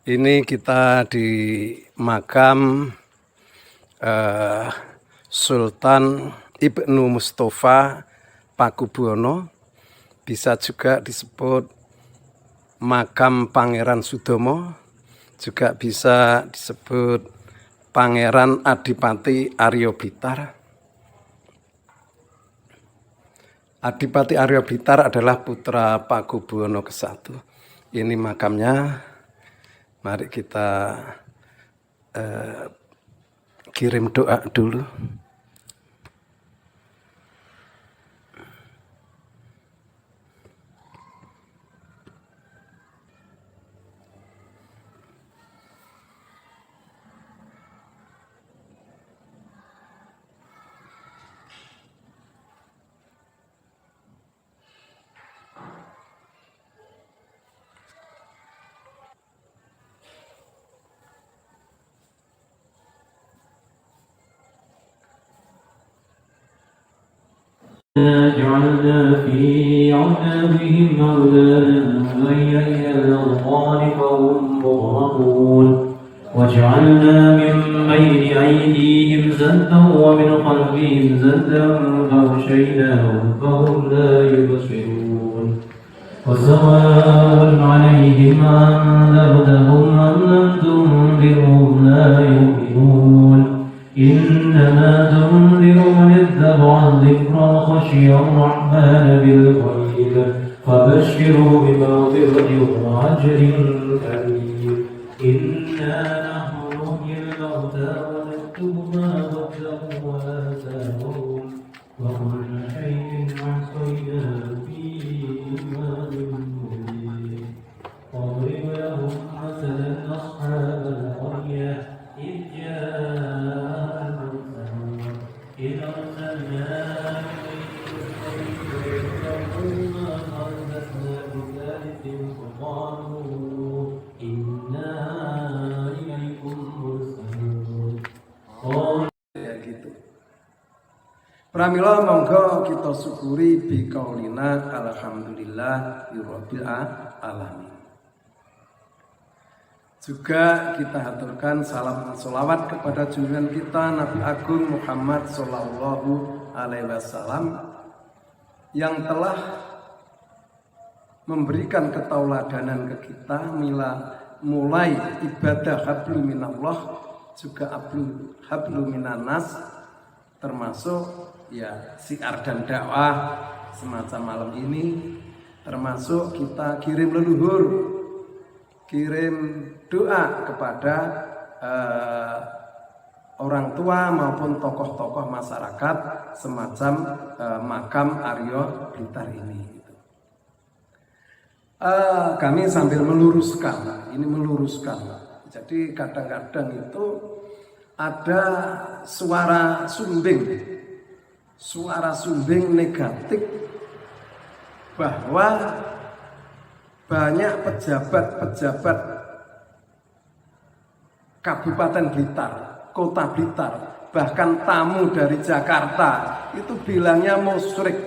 Ini kita di makam Sultan Ibnu Mustofa Pakubuwono, bisa juga disebut makam Pangeran Sudomo, juga bisa disebut Pangeran Adipati Aryo Blitar. Adipati Aryo Blitar adalah putra Pakubuwono ke-1. Ini makamnya. Mari kita kirim doa dulu. جعلنا في أعناقهم أغلالا وهي إلى الأذقان فهم مغرقون وجعلنا من بين أيديهم سدا ومن خلفهم سدا فأغشيناهم فهم لا يبصرون وسواء عليهم أنذرتهم أم لم تنذرهم لا يؤمنون إنما تنذر من اتبع الذكر وخشي الرحمن بالغيب فبشره بمغفرة وأجر كريم إنا نحن نحيي الموتى ونكتب ما قدموا وآثارهم وكل شيء أحصيناه في إمام مبين واضرب لهم مثلا أصحاب القرية إذ جاء المرسلون إذ أرسلنا إليهم ما خلفنا بثالث فقالوا إنا إليكم مرسلون Pramila monggo kita syukuri bi qaulina alhamdulillah rabbil alamin. Juga kita haturkan salam dan sholawat kepada junjungan kita Nabi Agung Muhammad Sallallahu Alaihi Wasallam yang telah memberikan ketauladanan ke kita mulai ibadah hablum minallah, juga hablum minannas, termasuk ya siar dan dakwah semacam malam ini, termasuk kita kirim leluhur, kirim doa kepada orang tua maupun tokoh-tokoh masyarakat semacam makam Aryo Blitar ini. Kami sambil meluruskan, jadi kadang-kadang itu ada suara sumbing negatif bahwa banyak pejabat-pejabat Kabupaten Blitar, Kota Blitar, bahkan tamu dari Jakarta itu bilangnya musyrik,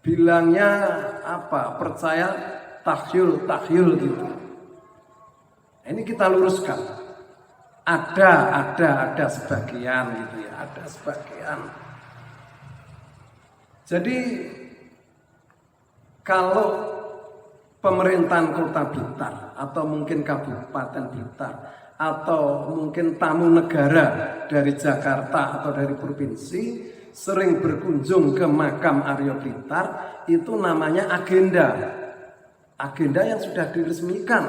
bilangnya apa? Percaya takhayul gitu. Ini kita luruskan. Ada sebagian gitu ya, ada sebagian. Jadi kalau pemerintahan Kota Blitar atau mungkin Kabupaten Blitar atau mungkin tamu negara dari Jakarta atau dari provinsi sering berkunjung ke makam Aryo Blitar, itu namanya agenda yang sudah diresmikan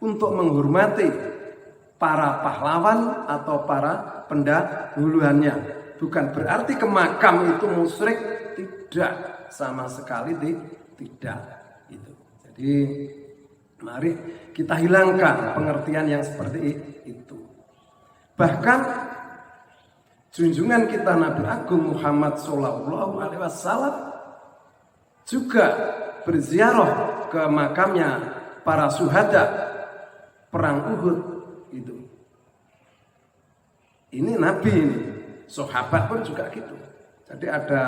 untuk menghormati para pahlawan atau para pendahuluannya. Bukan berarti ke makam itu musyrik, tidak, sama sekali tidak. Jadi mari kita hilangkan pengertian yang seperti itu. Bahkan junjungan kita Nabi Agung Muhammad Sallallahu Alaihi Wasallam juga berziarah ke makamnya para syuhada perang Uhud itu. Ini Nabi ini, sahabat pun juga gitu. Jadi ada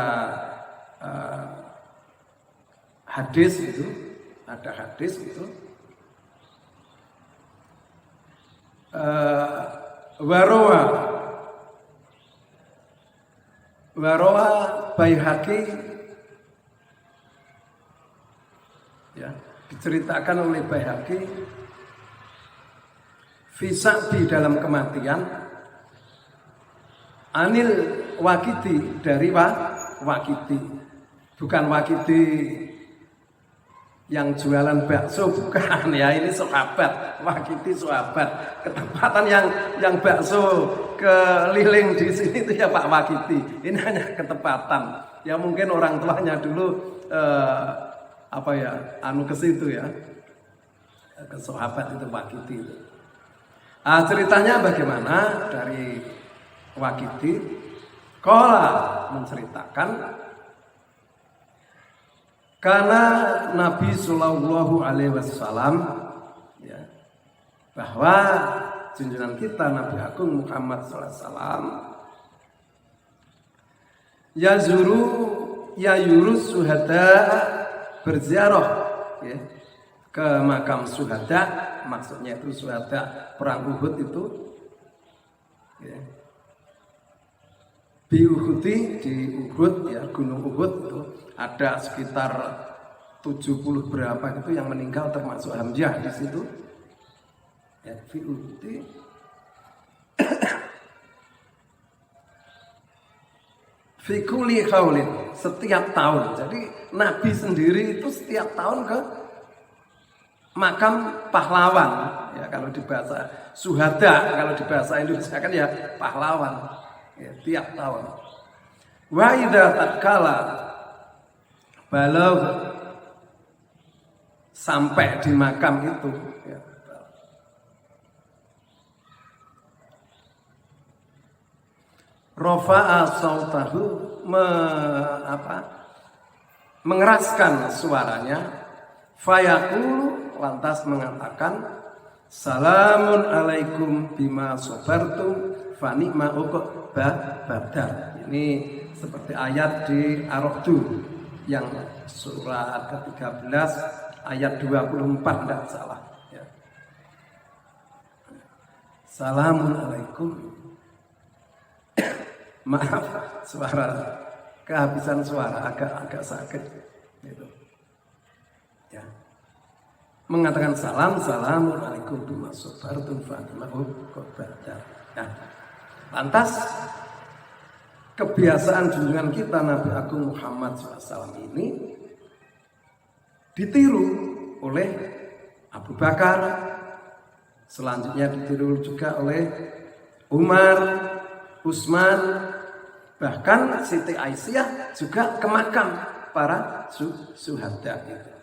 hadis itu Warowa Baihaqi ya, diceritakan oleh Baihaqi Fisa di dalam kematian Anil Wakiti dari Wakiti, bukan Wakiti yang jualan bakso, bukan ya, ini sahabat, Wakiti sahabat. Ketepatan yang bakso keliling di sini itu ya Pak Wakiti. Ini hanya ketepatan. Ya mungkin orang tuanya dulu ke situ ya, ke sahabat itu Wakiti itu. Ceritanya bagaimana dari Wakiti? Qala menceritakan karena Nabi Shallallahu Alaihi Wasallam ya, bahwa junjungan kita Nabi Agung Muhammad Sallallahu Alaihi Wasallam yurus suhada berziarah ya, ke makam suhada, maksudnya itu suhada perang Uhud itu ya. Di Uhud ya, Gunung Uhud itu ada sekitar 70 berapa itu yang meninggal termasuk Hamzah di situ. Ya, di Uhud. Fi kulli qaulin, setiap tahun. Jadi Nabi sendiri itu setiap tahun ke makam pahlawan. Ya, kalau di bahasa suhada, kalau di bahasa Indonesia kan ya pahlawan. Ya, tiap tahun. Wa idza tatkala balagh sampai di makam itu ya, rafa'a sautahu mengeraskan suaranya, fayaqulu lantas mengatakan salamun alaikum bima sabartum fa ni'ma badar. Ini seperti ayat di Ar-Ra'd yang surat ke-13 ayat 24 tidak salah ya. Salamun alaikum. Maaf, kehabisan suara agak sakit gitu. Ya. Mengatakan salamun alaikum bima sabartum fa ni'ma badar. Ya. Lantas kebiasaan junjungan kita Nabi Agung Muhammad SAW ini ditiru oleh Abu Bakar, selanjutnya ditiru juga oleh Umar, Utsman, bahkan Siti Aisyah juga ke makam para syuhada itu.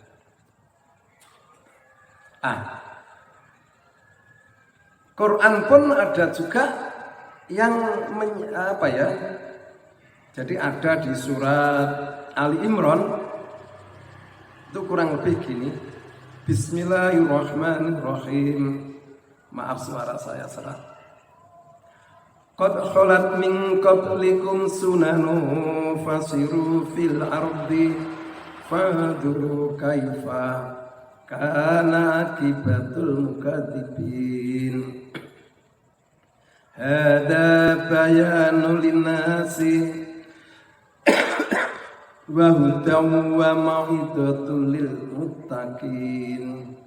Quran pun ada juga yang jadi ada di surat Ali Imran itu kurang lebih gini. Bismillahirrahmanirrahim. Maaf suara saya serak. Qad khalat min qablikum sunanu fasiru fil ardi fadhuru kaifa kana akibatul mukadzibin. Hada bayanul linnasi wa hudan wa mau'izatul lil muttaqin.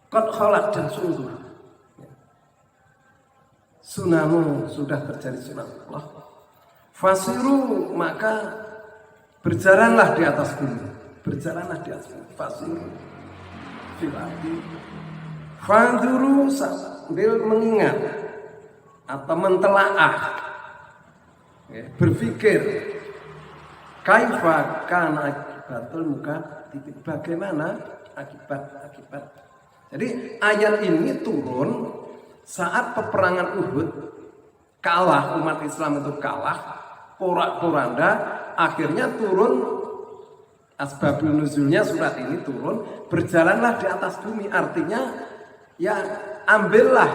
Qad khalat, dan sungguh sunanu sudah terjadi sunnah Allah. Fasiru, maka berjalanlah di atas bumi. Berjalanlah di atas bumi. Fasiru fil ardi. Fanduru, sambil mengingat atau mentelaah, berpikir kaifa kana akibatul mukadzibin, bagaimana akibat. Jadi ayat ini turun saat peperangan Uhud, kalah, umat Islam itu kalah, porak-poranda, akhirnya turun. Asbabul nuzulnya surat ini turun, berjalanlah di atas bumi, artinya ya ambillah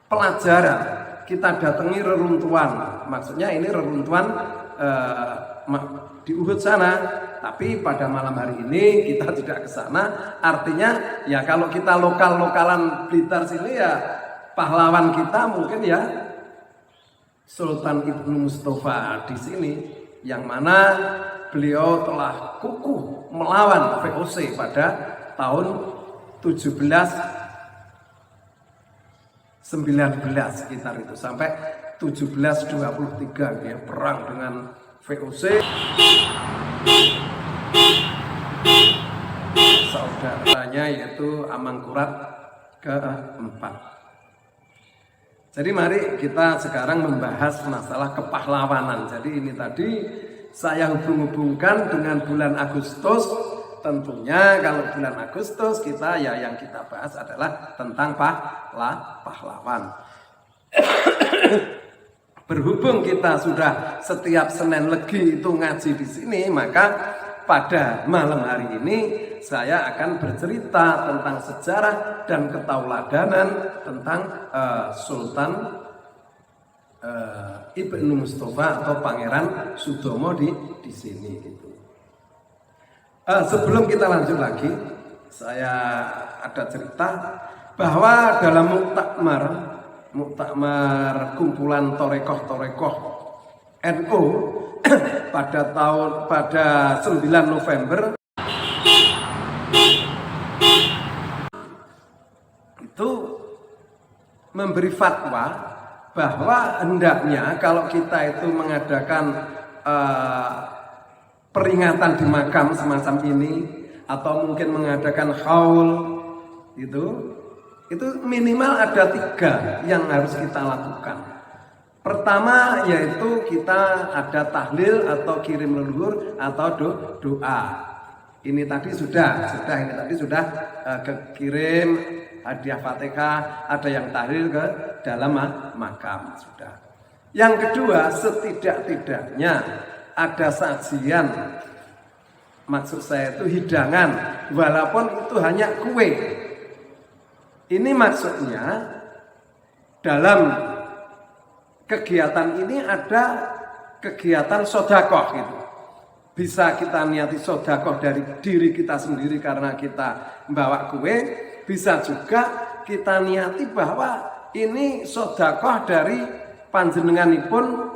pelajaran, kita datangi reruntuhan, maksudnya ini reruntuhan di Uhud sana. Tapi pada malam hari ini kita tidak ke sana. Artinya ya kalau kita lokal-lokalan Blitar sini ya pahlawan kita mungkin ya Sultan Ibnu Mustafa di sini, yang mana beliau telah kukuh melawan VOC pada tahun 1719 sekitar itu sampai 1723 dia perang dengan VOC. Saudaranya yaitu Amangkurat keempat. Jadi mari kita sekarang membahas masalah kepahlawanan. Jadi ini tadi saya hubung-hubungkan dengan bulan Agustus. Tentunya kalau bulan Agustus kita ya yang kita bahas adalah tentang pahlawan. Berhubung kita sudah setiap Senin Legi itu ngaji di sini, maka pada malam hari ini saya akan bercerita tentang sejarah dan ketauladanan tentang Sultan Ibnu Mustafa atau Pangeran Sudomo di sini gitu. Sebelum kita lanjut lagi, saya ada cerita bahwa dalam muktamar kumpulan torekoh NU pada 9 November itu memberi fatwa bahwa hendaknya kalau kita itu mengadakan peringatan di makam semacam ini atau mungkin mengadakan haul itu minimal ada 3 yang harus kita lakukan. Pertama yaitu kita ada tahlil atau kirim leluhur atau doa. Ini tadi sudah kekirim hadiah Fatihah, ada yang tahlil ke dalam makam sudah. Yang kedua, setidak-tidaknya ada sajian, maksud saya itu hidangan, walaupun itu hanya kue. Ini maksudnya dalam kegiatan ini ada kegiatan sodakoh gitu. Bisa kita niati sodakoh dari diri kita sendiri karena kita membawa kue. Bisa juga kita niati bahwa ini sodakoh dari panjenenganipun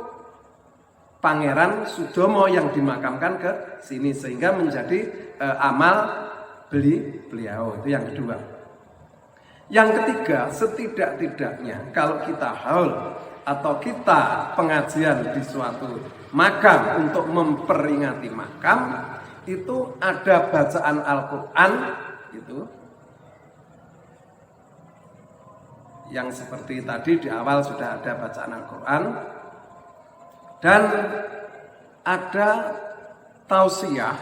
Pangeran Sudomo yang dimakamkan ke sini sehingga menjadi amal beliau. Itu yang kedua. Yang ketiga, setidak-tidaknya kalau kita haul atau kita pengajian di suatu makam untuk memperingati makam, itu ada bacaan Al-Quran gitu, yang seperti tadi di awal sudah ada bacaan Al-Quran, dan ada tausiah,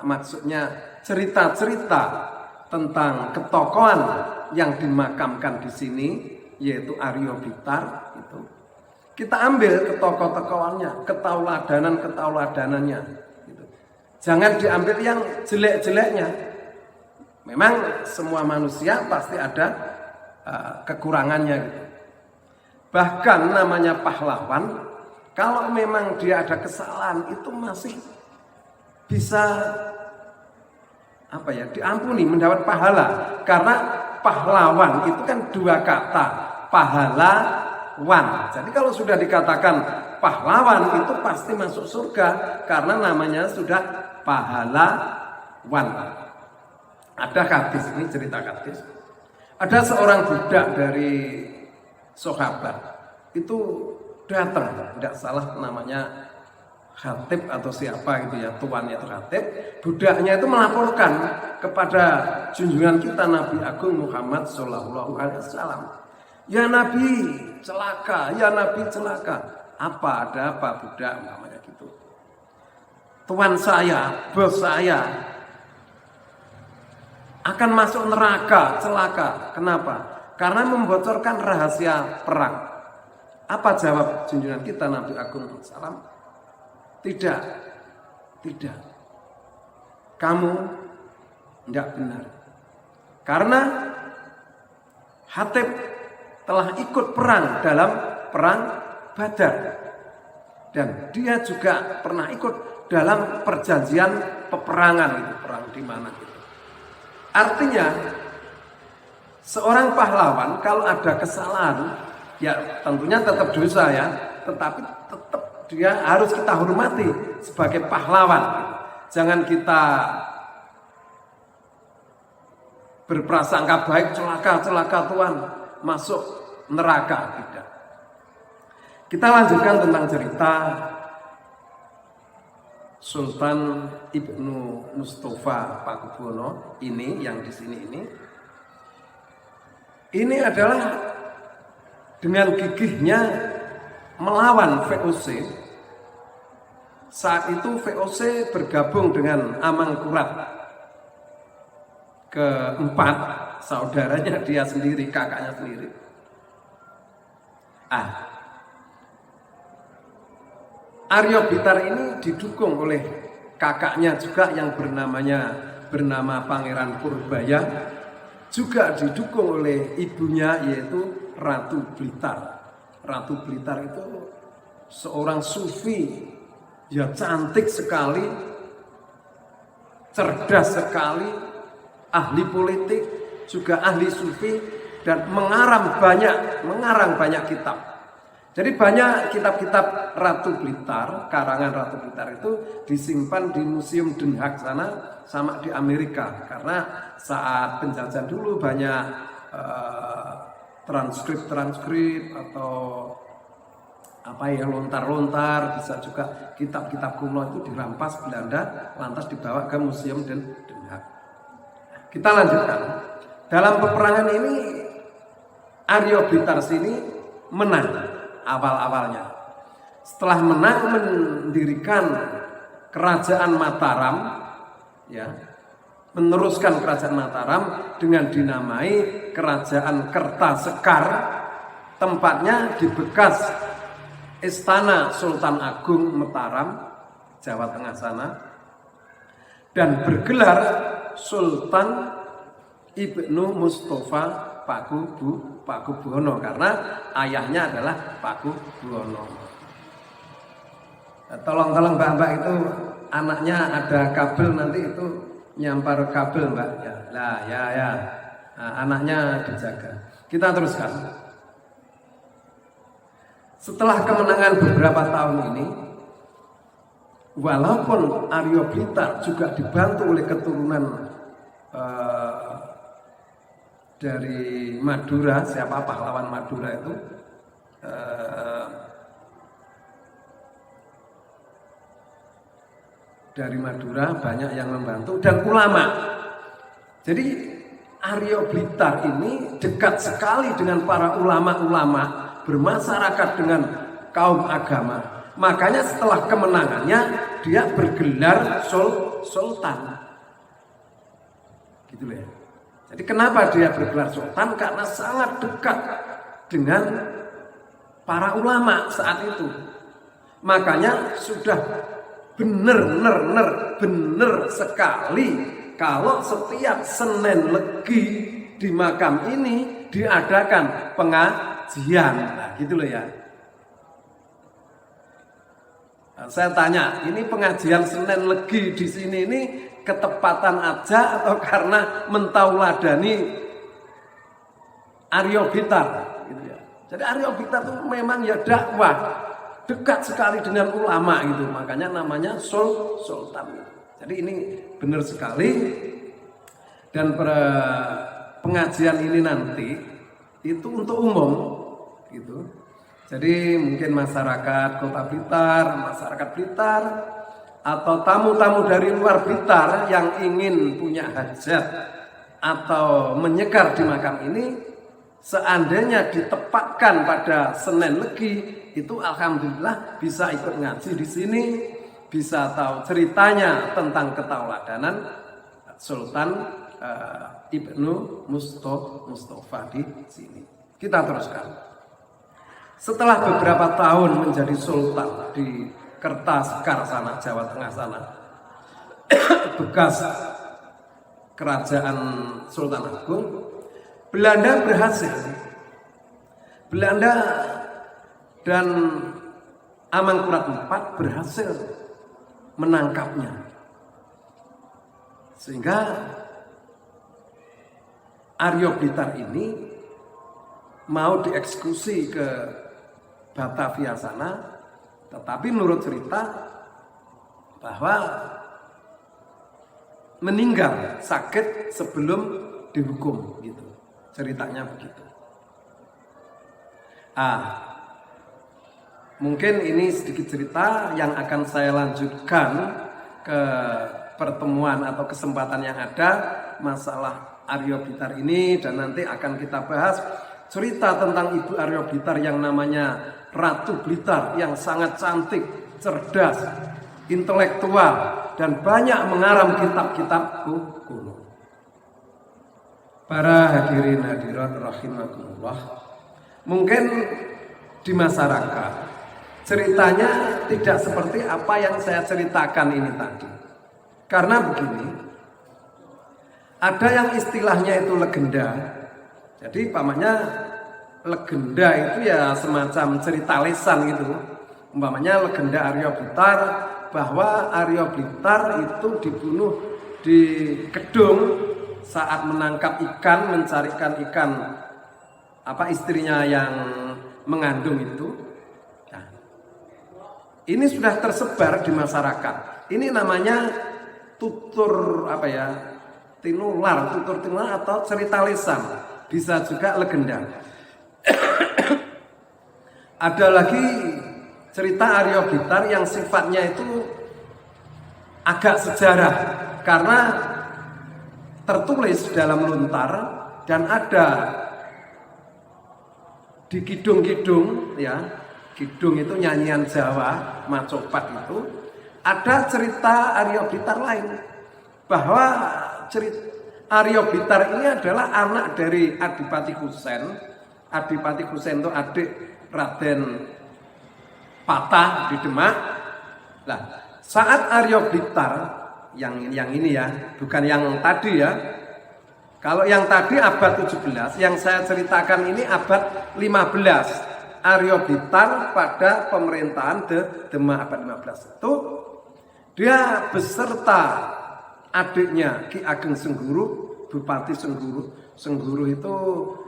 maksudnya cerita-cerita tentang ketokohan yang dimakamkan di sini, yaitu Aryo Bitar. Itu kita ambil ketokoh-tokohannya, ketauladanannya. Gitu. Jangan diambil yang jelek-jeleknya. Memang semua manusia pasti ada kekurangannya. Gitu. Bahkan namanya pahlawan, kalau memang dia ada kesalahan itu masih bisa diampuni, mendapat pahala. Karena pahlawan itu kan 2 kata, pahlawan. Jadi kalau sudah dikatakan pahlawan itu pasti masuk surga karena namanya sudah pahlawan. Ada hadis, ini cerita hadis. Ada seorang budak dari sahabat itu datang, tidak salah namanya Khatib atau siapa gitu ya, tuannya itu Khatib. Budaknya itu melaporkan kepada junjungan kita Nabi Agung Muhammad Sallallahu Alaihi Wasallam, ya Nabi celaka, ya Nabi celaka. Apa, ada apa budak namanya gitu. Tuan saya, bos saya akan masuk neraka, celaka. Kenapa? Karena membocorkan rahasia perang. Apa jawab junjungan kita Nabi Agung Sallam? Tidak. Kamu tidak benar. Karena Khatib telah ikut perang dalam perang Badar. Dan dia juga pernah ikut dalam perjanjian peperangan itu, perang di mana gitu. Artinya seorang pahlawan kalau ada kesalahan ya tentunya tetap dosa ya, tetapi tetap dia harus kita hormati sebagai pahlawan gitu. Jangan kita berprasangka baik, celaka Tuhan, masuk neraka, tidak. Kita lanjutkan tentang cerita Sultan Ibnu Mustafa Pakubuwono ini yang di sini ini. Ini adalah dengan gigihnya melawan VOC. Saat itu VOC bergabung dengan Amangkurat keempat, saudaranya dia sendiri, kakaknya sendiri. Aryo Blitar ini didukung oleh kakaknya juga yang bernama Pangeran Purbaya, juga didukung oleh ibunya yaitu Ratu Blitar. Ratu Blitar itu seorang sufi, ya cantik sekali, cerdas sekali, ahli politik, juga ahli sufi, dan mengarang banyak kitab. Jadi banyak kitab-kitab Ratu Blitar, karangan Ratu Blitar itu disimpan di Museum Den Haag sana sama di Amerika. Karena saat penjajahan dulu banyak transkrip atau lontar-lontar, bisa juga kitab-kitab kuno itu dirampas Belanda, lantas dibawa ke Museum Den Haag. Kita lanjutkan. Dalam peperangan ini Aryo Blitar sini menang. Awal-awalnya setelah menang mendirikan kerajaan Mataram, ya, meneruskan kerajaan Mataram dengan dinamai kerajaan Kertasekar, tempatnya di bekas Istana Sultan Agung Mataram, Jawa Tengah sana, dan bergelar Sultan Ibnu Mustafa Pakubuwono karena ayahnya adalah Pakubuwono. Tolong mbak itu anaknya ada kabel nanti itu nyampar kabel mbak ya. Ya. Nah, anaknya dijaga. Kita teruskan. Setelah kemenangan beberapa tahun ini, walaupun Aryo Blitar juga dibantu oleh keturunan dari Madura, siapa pahlawan Madura itu, dari Madura banyak yang membantu dan ulama. Jadi Aryo Blitar ini dekat sekali dengan para ulama-ulama, bermasyarakat dengan kaum agama. Makanya setelah kemenangannya dia bergelar sultan. Gitu ya. Jadi kenapa dia bergelar sultan? Karena sangat dekat dengan para ulama saat itu. Makanya sudah benar sekali kalau setiap Senin Legi di makam ini diadakan pengajian. Nah, gitu loh ya. Nah, saya tanya, ini pengajian Senin Legi di sini ini ketepatan aja atau karena mentauladani Aryo Blitar gitu ya. Jadi Aryo Blitar itu memang ya dakwah, dekat sekali dengan ulama gitu, makanya namanya sultan. Jadi ini benar sekali. Dan pengajian ini nanti itu untuk umum gitu. Jadi mungkin masyarakat Kota Blitar, masyarakat Blitar, atau tamu-tamu dari luar Blitar yang ingin punya hajat atau menyekar di makam ini, seandainya ditempatkan pada Senin Legi, itu alhamdulillah bisa ikut ngaji di sini, bisa tahu ceritanya tentang ketauladanan Sultan Ibnu Mustafa di sini. Kita teruskan. Setelah beberapa tahun menjadi sultan di Kertasekar sana, Jawa Tengah sana, bekas kerajaan Sultan Agung, Belanda berhasil. Belanda dan Amangkurat IV berhasil menangkapnya. Sehingga Arya Blitar ini mau dieksekusi ke Batavia sana, tetapi menurut cerita bahwa meninggal sakit sebelum dihukum gitu. Ceritanya begitu. Mungkin ini sedikit cerita yang akan saya lanjutkan ke pertemuan atau kesempatan yang ada masalah Arya Blitar ini, dan nanti akan kita bahas cerita tentang Ibu Arya Blitar yang namanya Ratu Blitar yang sangat cantik, cerdas, intelektual, dan banyak mengarang kitab-kitab kuno. Para hadirin hadirat rahimakumullah, mungkin di masyarakat ceritanya tidak seperti apa yang saya ceritakan ini tadi. Karena begini, ada yang istilahnya itu legenda. Jadi pamannya legenda itu ya semacam cerita lesan gitu. Umpamanya legenda Arya Blitar bahwa Arya Blitar itu dibunuh di Kedung saat menangkap ikan, mencarikan ikan istrinya yang mengandung itu. Nah, ini sudah tersebar di masyarakat. Ini namanya tutur tinular atau cerita lisan, bisa juga legenda. Ada lagi cerita Arya Blitar yang sifatnya itu agak sejarah karena tertulis dalam lontar dan ada di kidung-kidung ya. Kidung itu nyanyian Jawa, macopat itu. Ada cerita Arya Blitar lain bahwa cerita Arya Blitar ini adalah anak dari Adipati Husein. Adipati Husein itu adik Raden Patah di Demak. Nah, saat Arya Blitar yang ini ya, bukan yang tadi ya. Kalau yang tadi abad 17, yang saya ceritakan ini abad 15. Arya Blitar pada pemerintahan Demak abad 15 itu dia beserta adiknya Ki Ageng Sengguru, Bupati Sengguru. Sengguru itu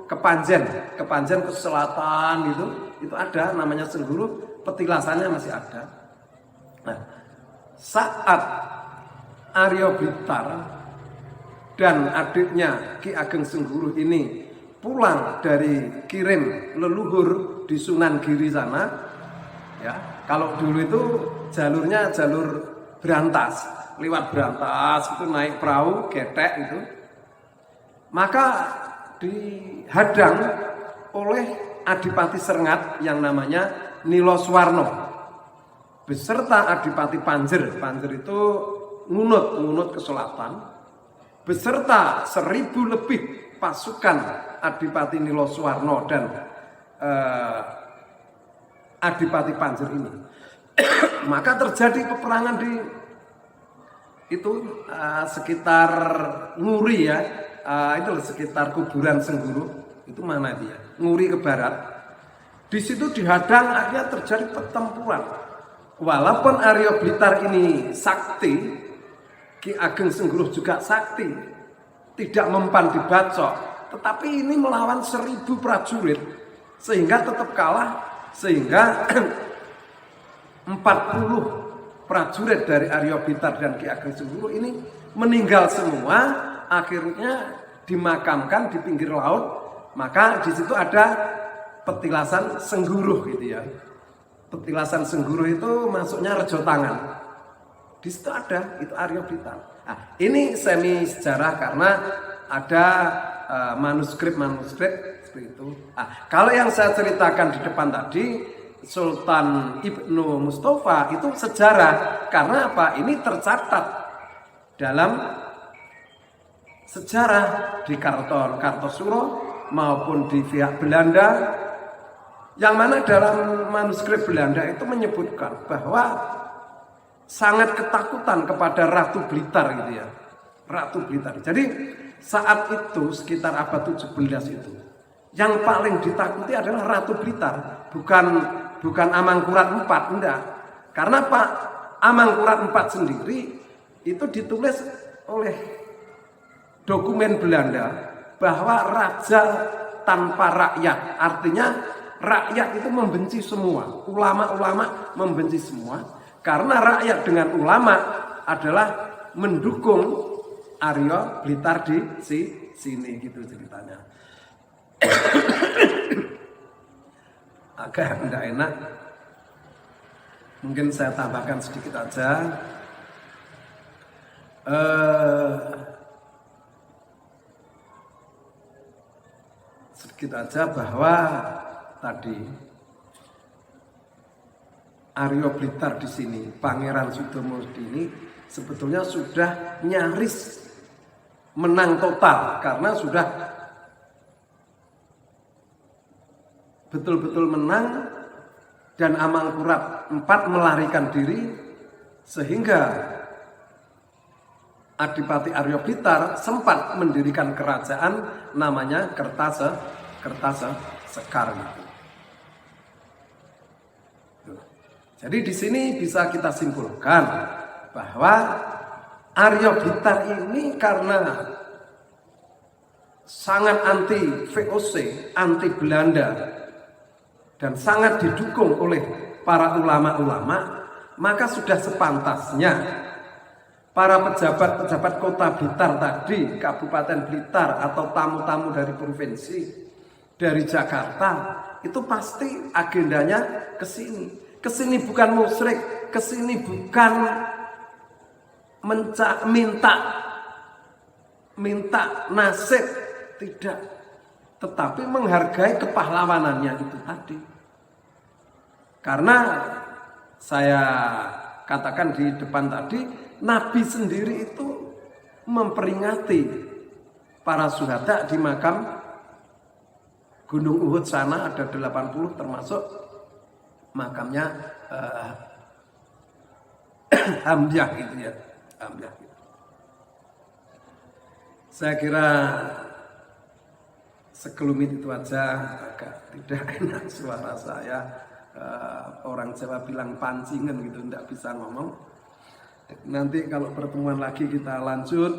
Kepanjen ke selatan itu ada namanya Sengguru, petilasannya masih ada. Nah, saat Arya Blitar dan adiknya Ki Ageng Sengguru ini pulang dari kirim leluhur di Sunan Giri sana, ya. Kalau dulu itu jalurnya jalur berantas, lewat berantas itu naik perahu getek itu, maka dihadang oleh Adipati Srengat yang namanya Niloswarno beserta Adipati Panjer. Panjer itu ngunut ke selatan beserta 1000 lebih pasukan Adipati Niloswarno dan Adipati Panjer ini. Maka terjadi peperangan di sekitar Nguri ya, itu sekitar kuburan Sengguru. Itu mana dia? Nguri ke barat. Di situ dihadang, akhirnya terjadi pertempuran. Walaupun Arya Blitar ini sakti, Ki Ageng Sengguru juga sakti, tidak mempan dibacok, tetapi ini melawan 1000 prajurit sehingga tetap kalah, sehingga 40 prajurit dari Arya Blitar dan Ki Ageng Sengguru ini meninggal semua, akhirnya dimakamkan di pinggir laut. Maka di situ ada petilasan Sengguru gitu ya. Petilasan Sengguru itu masuknya Rejo Tangan. Di situ ada itu Arya Blitar. Nah, ini semi sejarah karena ada manuskrip seperti itu. Nah, kalau yang saya ceritakan di depan tadi Sultan Ibnu Mustafa itu sejarah karena apa? Ini tercatat dalam sejarah di Karton Kartosuro maupun di pihak Belanda, yang mana dalam manuskrip Belanda itu menyebutkan bahwa sangat ketakutan kepada Ratu Blitar gitu ya. Ratu Blitar. Jadi saat itu sekitar abad 17 itu yang paling ditakuti adalah Ratu Blitar, bukan Amangkurat IV, enggak. Karena Pak Amangkurat IV sendiri itu ditulis oleh dokumen Belanda bahwa raja tanpa rakyat, artinya rakyat itu membenci semua, ulama-ulama membenci semua, karena rakyat dengan ulama adalah mendukung Arya Blitar di sini gitu ceritanya. Agak tidak enak, mungkin saya tambahkan sedikit aja. Sedikit aja bahwa tadi Arya Blitar di sini, Pangeran Sudomo ini sebetulnya sudah nyaris menang total karena sudah betul-betul menang, dan Amangkurat IV melarikan diri sehingga Adipati Arya Blitar sempat mendirikan kerajaan namanya Kertasekar gitu. Jadi di sini bisa kita simpulkan bahwa Arya Blitar ini karena sangat anti VOC, anti Belanda, dan sangat didukung oleh para ulama-ulama, maka sudah sepantasnya para pejabat-pejabat kota Blitar tadi, Kabupaten Blitar atau tamu-tamu dari provinsi, dari Jakarta, itu pasti agendanya ke sini. Ke sini bukan musyrik, ke sini bukan minta nasib, tidak, tetapi menghargai kepahlawanannya itu tadi. Karena saya katakan di depan tadi, Nabi sendiri itu memperingati para syuhada di makam Gunung Uhud sana, ada 80 termasuk makamnya Hamzah gitu ya. Hamzah gitu. Saya kira sekelumit itu aja, agak tidak enak suara saya. Orang Jawa bilang pancingan gitu, tidak bisa ngomong. Nanti kalau pertemuan lagi kita lanjut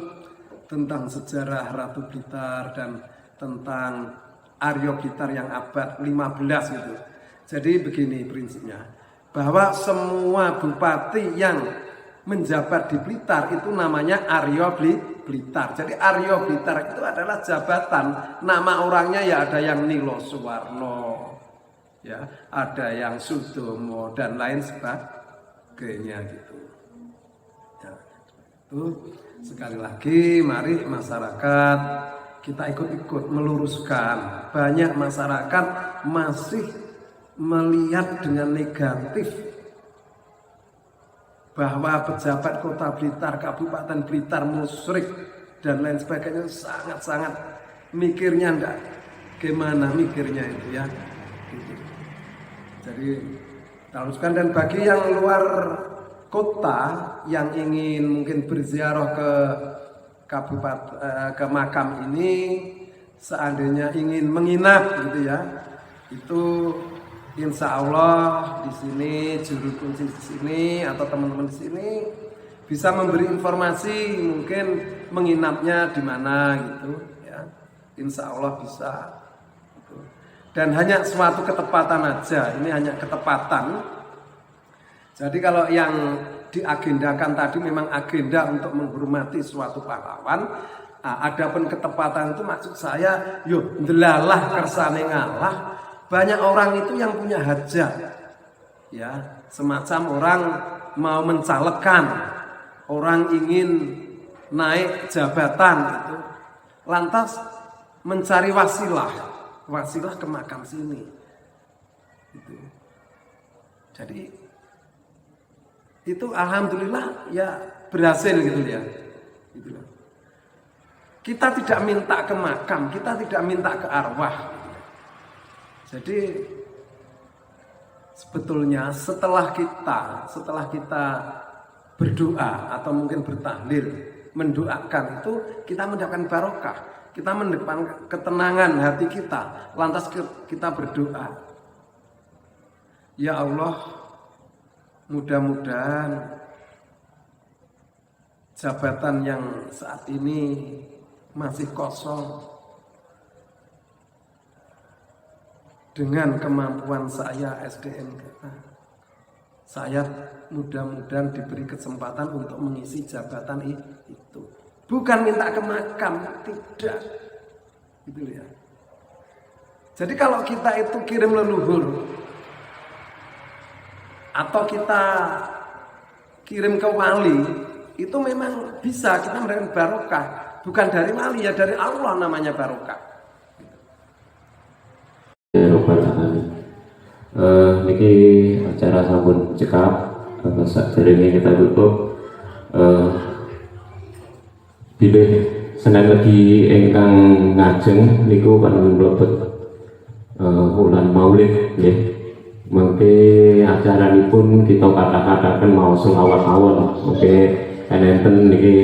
tentang sejarah Ratu Blitar dan tentang Arya Blitar yang abad 15 gitu. Jadi begini prinsipnya, bahwa semua bupati yang menjabat di Blitar itu namanya Arya Blitar. Jadi Arya Blitar itu adalah jabatan, nama orangnya ya ada yang Nilo Suwarno, ya, ada yang Sudomo dan lain sebagainya gitu. Ya, itu sekali lagi mari masyarakat kita ikut-ikut meluruskan. Banyak masyarakat masih melihat dengan negatif bahwa pejabat kota Blitar, Kabupaten Blitar musyrik dan lain sebagainya, sangat-sangat mikirnya enggak gimana mikirnya itu ya gitu. Jadi teruskan, dan bagi yang luar kota yang ingin mungkin berziarah ke kabupaten ke makam ini, seandainya ingin menginap gitu ya, itu insya Allah di sini juru kunci di sini atau teman-teman di sini bisa memberi informasi mungkin menginapnya di mana gitu ya. Insya Allah bisa gitu. Dan hanya suatu ketepatan aja, ini hanya ketepatan. Jadi kalau yang diagendakan tadi memang agenda untuk menghormati suatu pahlawan, adapun ketepatan itu maksud saya yo ndelalah kersane ngalah. Banyak orang itu yang punya hajat, ya, semacam orang mau mencalekkan, orang ingin naik jabatan itu, lantas mencari wasilah ke makam sini. Gitu. Jadi itu alhamdulillah ya berhasil gitu ya. Gitu. Kita tidak minta ke makam, kita tidak minta ke arwah. Jadi sebetulnya setelah kita berdoa atau mungkin bertahlil, mendoakan itu kita mendapatkan barokah, kita mendapatkan ketenangan hati kita. Lantas kita berdoa, ya Allah, mudah-mudahan jabatan yang saat ini masih kosong, dengan kemampuan saya SDMKA, saya mudah-mudahan diberi kesempatan untuk mengisi jabatan itu. Bukan minta ke makam, tidak. Gitu ya. Jadi kalau kita itu kirim leluhur atau kita kirim ke wali, itu memang bisa kita mendapatkan barokah. Bukan dari wali, ya dari Allah namanya barokah. Niki acara sampun cekap, saderenge kita tutup. Bilih seneng lagi ingkang ngajeng niku kan mlebet bulan Maulid nggih. Mengke acaranipun kita kata-kataken mau selawat awon. Mengke enten niki